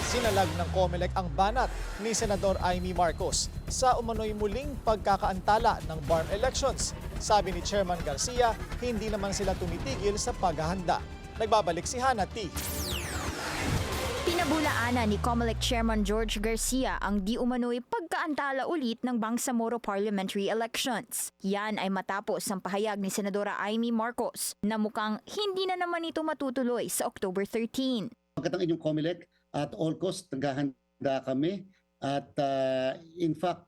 Sinalag ng COMELEC ang banat ni Senador Amy Marcos sa umano'y muling pagkakaantala ng BARM elections. Sabi ni Chairman Garcia, hindi naman sila tumitigil sa paghahanda. Nagbabalik si Hannah T. Pinabulaanan ni COMELEC Chairman George Garcia ang di umano'y pagkaantala ulit ng Bangsamoro parliamentary elections. Yan ay matapos ang pahayag ni Senadora Amy Marcos na mukhang hindi na naman ito matutuloy sa October 13. Pagkat ang inyong COMELEC at all cost naghahanda kami at in fact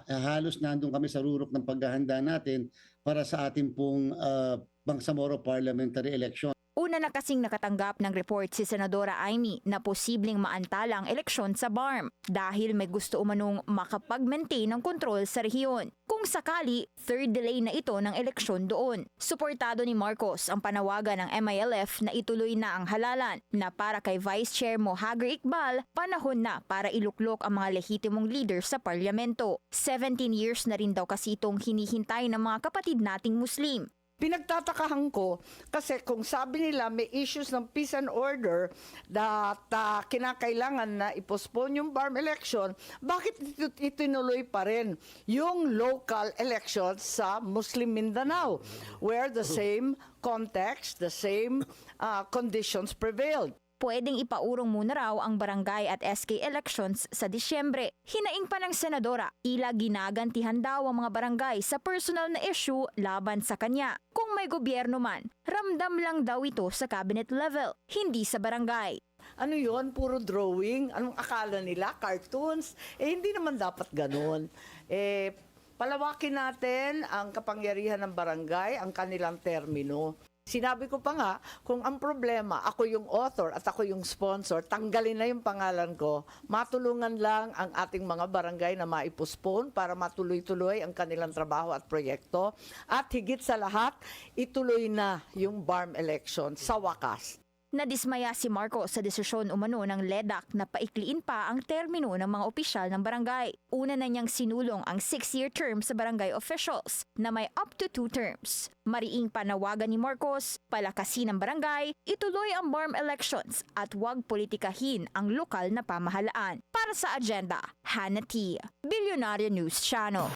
halos nandun kami sa rurok ng paghahanda natin para sa ating pong Bangsamoro parliamentary election. Una na kasing nakatanggap ng report si Senadora Amy na posibleng maantala ang eleksyon sa BARM dahil may gusto umanong makapag-maintain ng kontrol sa rehiyon. Kung sakali, third delay na ito ng eleksyon doon. Suportado ni Marcos ang panawagan ng MILF na ituloy na ang halalan na para kay Vice Chair Mohagar Iqbal, panahon na para iluklok ang mga lehitimong leader sa parlamento. 17 years na rin daw kasi itong hinihintay ng mga kapatid nating Muslim. Pinagtatakahan ko kasi kung sabi nila may issues ng peace and order that kinakailangan na i-postpone yung BARM election, bakit itinuloy pa rin yung local elections sa Muslim Mindanao where the same context, the same conditions prevailed? Pwedeng ipaurong muna raw ang barangay at SK elections sa Disyembre. Hinaing pa ng senadora, tila ginagantihan daw ang mga barangay sa personal na issue laban sa kanya. Kung may gobyerno man, ramdam lang daw ito sa cabinet level, hindi sa barangay. Ano yon? Puro drawing? Anong akala nila? Cartoons? Hindi naman dapat ganun. Palawakin natin ang kapangyarihan ng barangay, ang kanilang termino. Sinabi ko pa nga, kung ang problema, ako yung author at ako yung sponsor, tanggalin na yung pangalan ko, matulungan lang ang ating mga barangay na maipospone para matuloy-tuloy ang kanilang trabaho at proyekto. At higit sa lahat, ituloy na yung BARM election sa wakas. Nadismaya si Marcos sa desisyon umano ng LEDAC na paikliin pa ang termino ng mga opisyal ng barangay. Una na niyang sinulong ang 6-year term sa barangay officials na may up to 2 terms. Mariing panawagan ni Marcos, palakasin ang barangay, ituloy ang BARM elections at huwag politikahin ang lokal na pamahalaan. Para sa agenda, Hannah T. Billionaire News Channel.